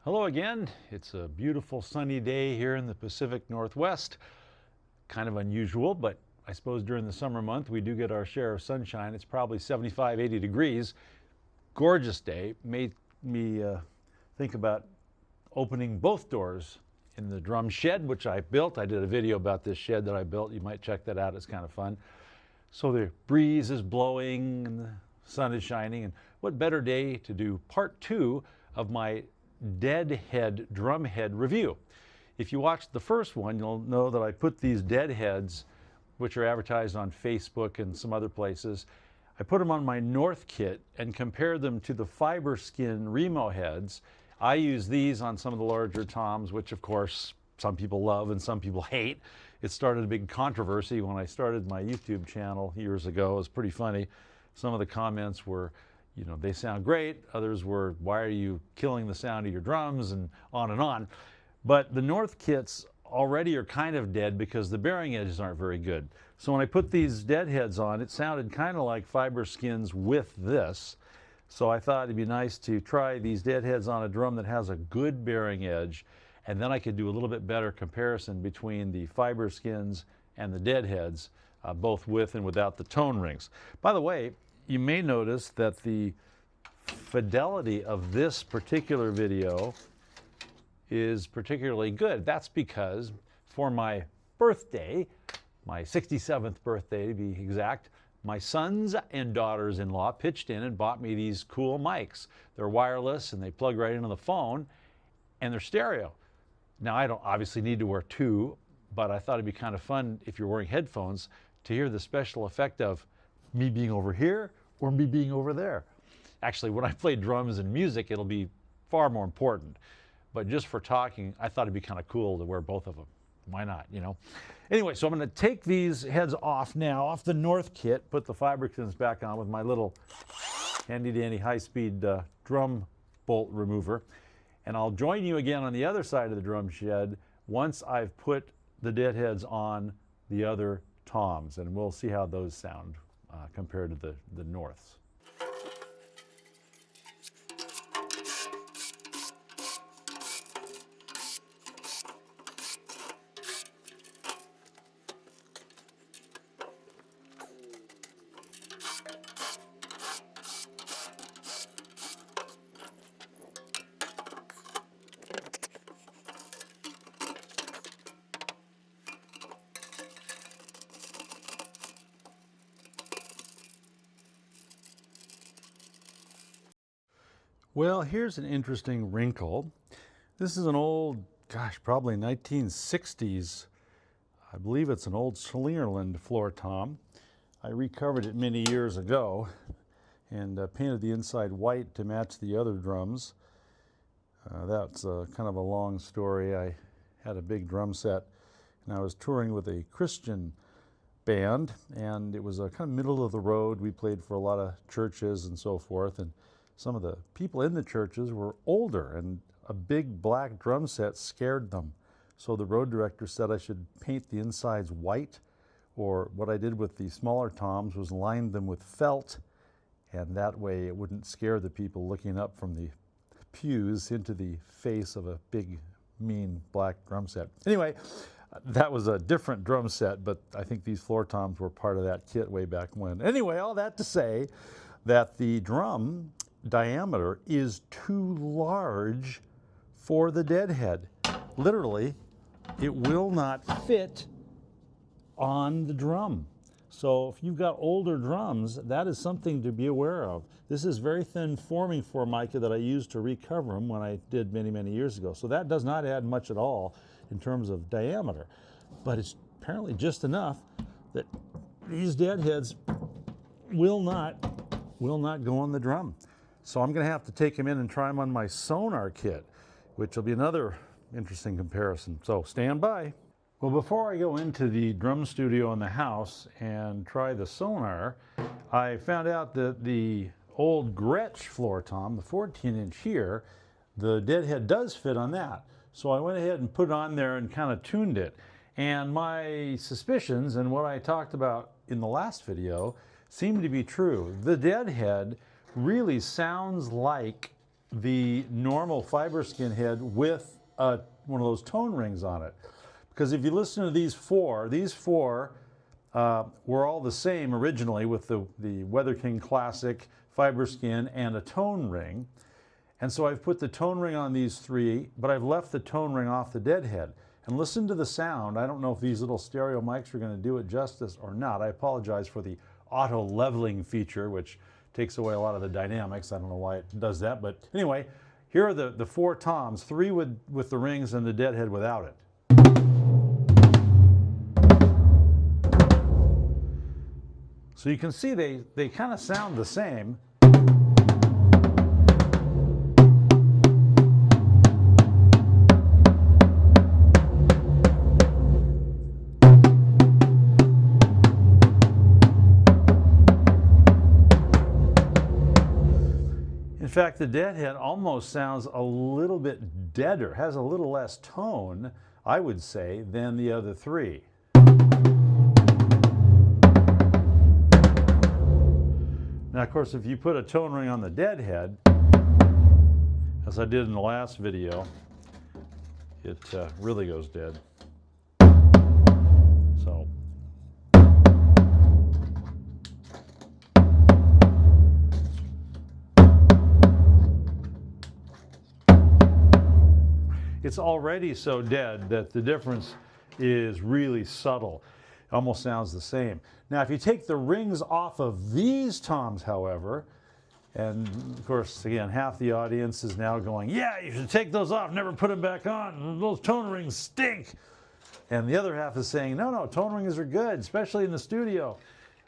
Hello again. It's a beautiful sunny day here in the Pacific Northwest. Kind of unusual, but I suppose during the summer month we do get our share of sunshine. It's probably 75, 80 degrees. Gorgeous day. Made me think about opening both doors in the drum shed, which I built. I did a video about this shed that I built. You might check that out. It's kind of fun. So the breeze is blowing and the sun is shining. And what better day to do part 2 of my DedHead drum head review. If you watched the first one, you'll know that I put these DedHeads, which are advertised on Facebook and some other places, I put them on my North kit and compared them to the fiber skin Remo heads. I use these on some of the larger toms, which of course some people love and some people hate. It started a big controversy when I started my YouTube channel years ago. It was pretty funny. Some of the comments were, you know, they sound great. Others were, why are you killing the sound of your drums, and on and on. But the North kits already are kind of dead because the bearing edges aren't very good. So when I put these DedHeads on, it sounded kind of like fiber skins with this. So I thought it'd be nice to try these DedHeads on a drum that has a good bearing edge, and then I could do a little bit better comparison between the fiber skins and the DedHeads, both with and without the tone rings. By the way, you may notice that the fidelity of this particular video is particularly good. That's because for my birthday, my 67th birthday to be exact, my sons and daughters-in-law pitched in and bought me these cool mics. They're wireless and they plug right into the phone and they're stereo. Now I don't obviously need to wear two, but I thought it'd be kind of fun if you're wearing headphones to hear the special effect of me being over here or me being over there. Actually, when I play drums and music, it'll be far more important. But just for talking, I thought it'd be kind of cool to wear both of them. Why not, you know? Anyway, so I'm going to take these heads off now, off the North kit, put the fiber skins back on with my little handy-dandy high-speed drum bolt remover. And I'll join you again on the other side of the drum shed once I've put the DedHeads on the other toms, and we'll see how those sound compared to the Norths. Well, here's an interesting wrinkle. This is an old, gosh, probably 1960s, I believe it's an old Slingerland floor tom. I recovered it many years ago and painted the inside white to match the other drums. That's kind of a long story. I had a big drum set and I was touring with a Christian band, and it was a kind of middle of the road. We played for a lot of churches and so forth, and some of the people in the churches were older, and a big black drum set scared them. So the road director said I should paint the insides white, or what I did with the smaller toms was line them with felt, and that way it wouldn't scare the people looking up from the pews into the face of a big, mean black drum set. Anyway, that was a different drum set, but I think these floor toms were part of that kit way back when. Anyway, all that to say that the drum diameter is too large for the DedHead. Literally, it will not fit on the drum. So if you've got older drums, that is something to be aware of. This is very thin forming formica that I used to recover them when I did many, many years ago. So that does not add much at all in terms of diameter, but it's apparently just enough that these DedHeads will not go on the drum. So I'm going to have to take them in and try them on my Sonar kit, which will be another interesting comparison. So stand by. Well, before I go into the drum studio in the house and try the Sonar, I found out that the old Gretch floor tom, the 14-inch here, the DedHead does fit on that. So I went ahead and put it on there and kind of tuned it. And my suspicions and what I talked about in the last video seem to be true. The DedHead really sounds like the normal fiber skin head with one of those tone rings on it. Because if you listen to these four were all the same originally with the Weather King Classic fiber skin and a tone ring. And so I've put the tone ring on these three, but I've left the tone ring off the DedHead. And listen to the sound. I don't know if these little stereo mics are going to do it justice or not. I apologize for the auto leveling feature, which takes away a lot of the dynamics. I don't know why it does that, but anyway, here are the four toms, three with the rings and the DedHead without it. So you can see they kind of sound the same. In fact, the DedHead almost sounds a little bit deader, has a little less tone, I would say, than the other three. Now, of course, if you put a tone ring on the DedHead, as I did in the last video, it really goes dead. So. It's already so dead that the difference is really subtle. It almost sounds the same. Now, if you take the rings off of these toms, however, and of course, again, half the audience is now going, yeah, you should take those off, never put them back on, those tone rings stink. And the other half is saying, no, no, tone rings are good, especially in the studio.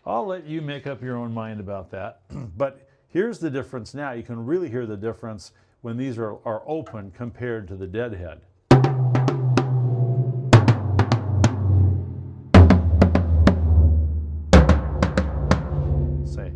I'll let you make up your own mind about that. But here's the difference now. You can really hear the difference when these are open compared to the DedHead. Say.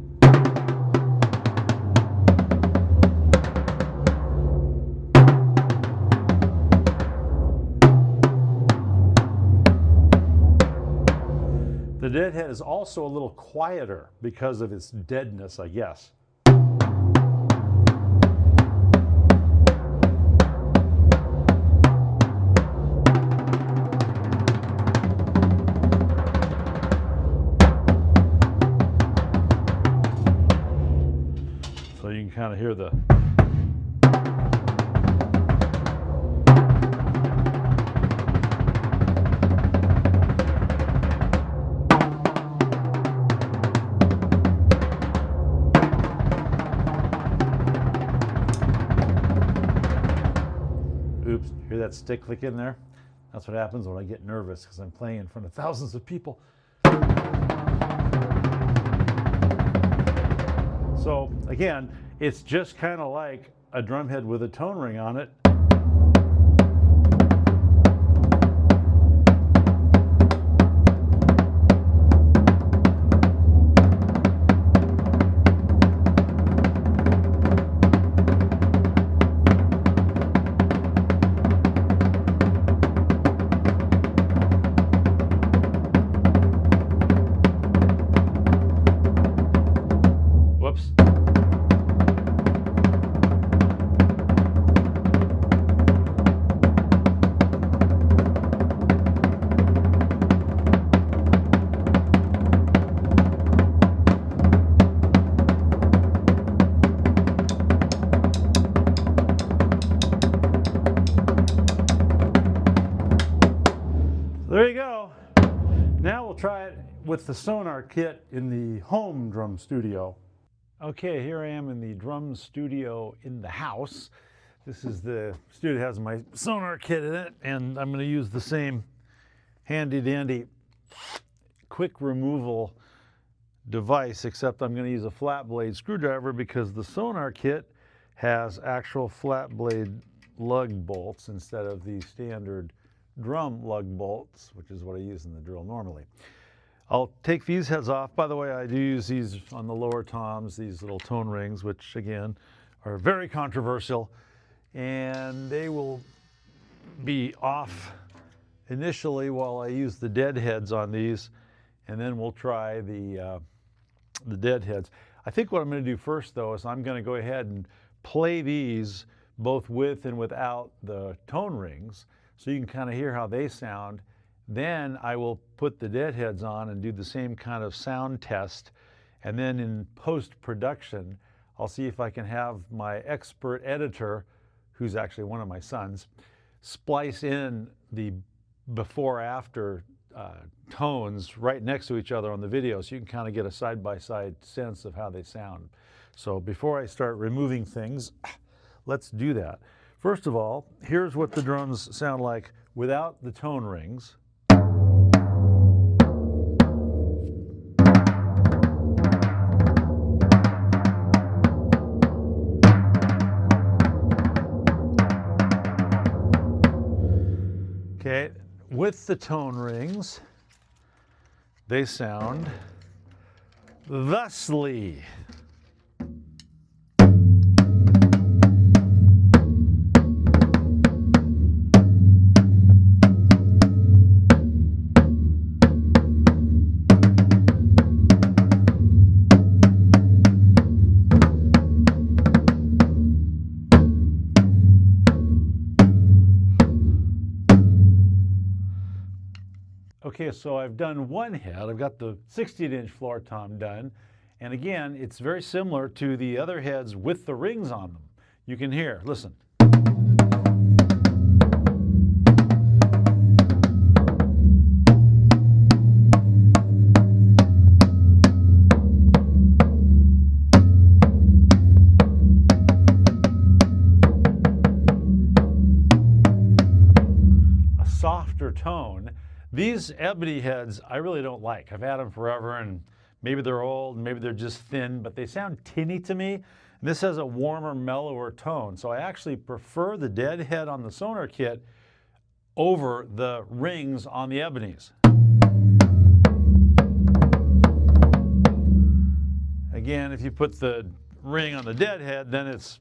The DedHead is also a little quieter because of its deadness, I guess. So you can kind of hear the oops, hear that stick click in there? That's what happens when I get nervous because I'm playing in front of thousands of people. So again, it's just kind of like a drum head with a tone ring on it. Whoops. There you go. Now we'll try it with the Sonar kit in the home drum studio. Okay, here I am in the drum studio in the house. This is the studio that has my Sonar kit in it, and I'm going to use the same handy dandy quick removal device, except I'm going to use a flat blade screwdriver because the Sonar kit has actual flat blade lug bolts instead of the standard drum lug bolts, which is what I use in the drill normally. I'll take these heads off. By the way, I do use these on the lower toms, these little tone rings, which again are very controversial, and they will be off initially while I use the DedHeads on these, and then we'll try the DedHeads. I think what I'm going to do first, though, is I'm going to go ahead and play these both with and without the tone rings so you can kind of hear how they sound. Then I will put the DedHeds on and do the same kind of sound test. And then in post-production, I'll see if I can have my expert editor, who's actually one of my sons, splice in the before-after tones right next to each other on the video so you can kind of get a side-by-side sense of how they sound. So before I start removing things, let's do that. First of all, here's what the drums sound like without the tone rings. Okay, with the tone rings, they sound thusly. Okay, so I've done one head. I've got the 16-inch floor tom done. And again, it's very similar to the other heads with the rings on them. You can hear, listen. A softer tone. These ebony heads, I really don't like. I've had them forever, and maybe they're old, maybe they're just thin, but they sound tinny to me. And this has a warmer, mellower tone. So I actually prefer the DedHead on the Sonar kit over the rings on the ebonies. Again, if you put the ring on the DedHead, then there's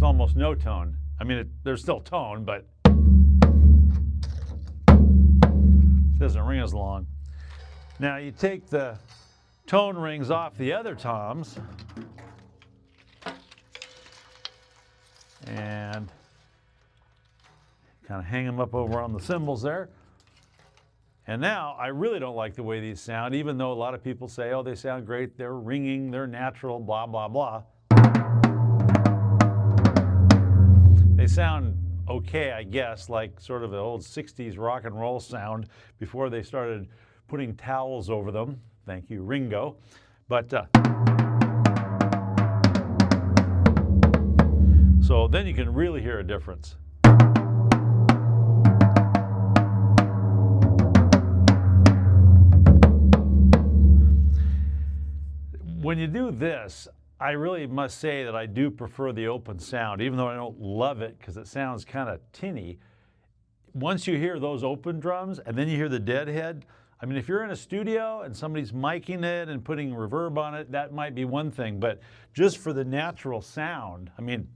almost no tone. I mean, there's still tone, but doesn't ring as long. Now you take the tone rings off the other toms and kind of hang them up over on the cymbals there. And now I really don't like the way these sound, even though a lot of people say, oh, they sound great, they're ringing, they're natural, blah, blah, blah. They sound okay, I guess, like sort of the old 60s rock and roll sound before they started putting towels over them. Thank you, Ringo. But so then you can really hear a difference. When you do this, I really must say that I do prefer the open sound, even though I don't love it because it sounds kind of tinny. Once you hear those open drums and then you hear the DedHead, I mean, if you're in a studio and somebody's miking it and putting reverb on it, that might be one thing, but just for the natural sound, I mean,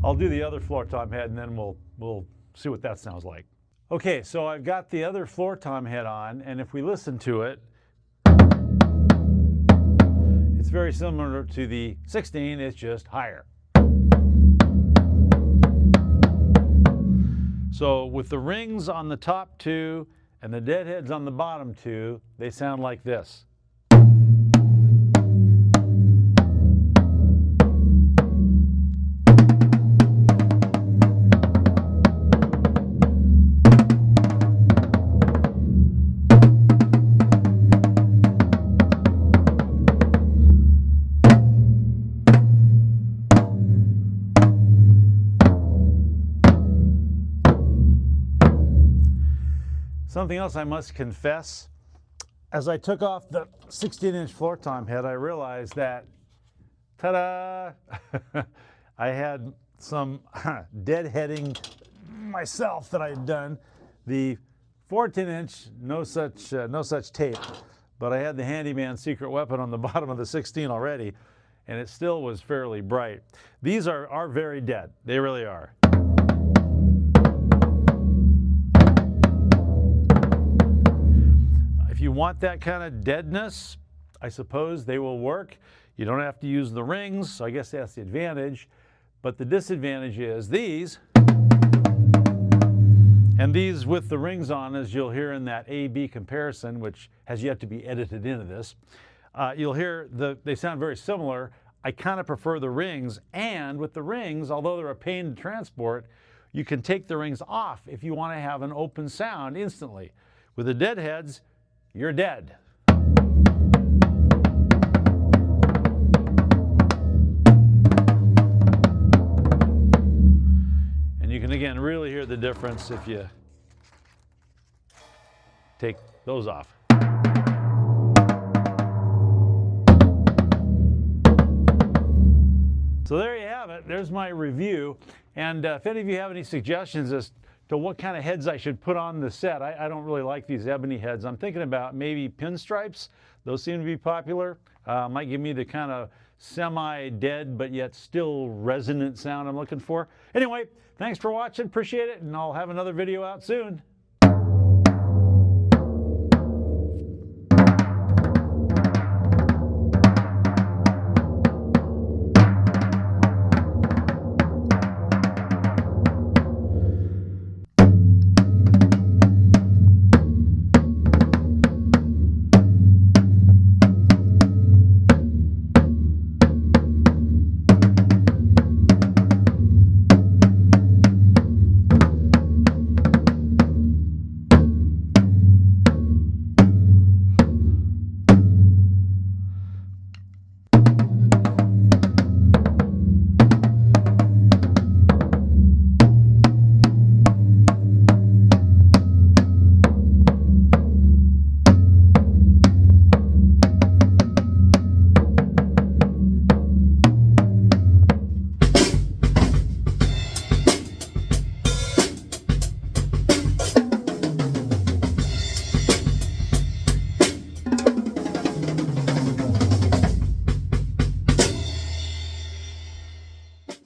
I'll do the other floor tom head and then we'll see what that sounds like. Okay, so I've got the other floor tom head on, and if we listen to it, it's very similar to the 16, it's just higher. So with the rings on the top two and the DedHeads on the bottom two, they sound like this. Something else I must confess, as I took off the 16-inch floor tom head, I realized that, ta-da, I had some deadheading myself that I had done. The 14-inch, no such tape, but I had the handyman secret weapon on the bottom of the 16 already, and it still was fairly bright. These are very dead. They really are. want that kind of deadness, I suppose they will work. You don't have to use the rings, so I guess that's the advantage. But the disadvantage is these, and these with the rings on, as you'll hear in that A-B comparison, which has yet to be edited into this, you'll hear they sound very similar. I kind of prefer the rings, and with the rings, although they're a pain to transport, you can take the rings off if you want to have an open sound instantly. With the DedHeds, you're dead. And you can again really hear the difference if you take those off. So there you have it. There's my review. And if any of you have any suggestions as to what kind of heads I should put on the set, I don't really like these ebony heads. I'm thinking about maybe pinstripes. Those seem to be popular. Might give me the kind of semi-dead but yet still resonant sound I'm looking for. Anyway, thanks for watching. Appreciate it. And I'll have another video out soon.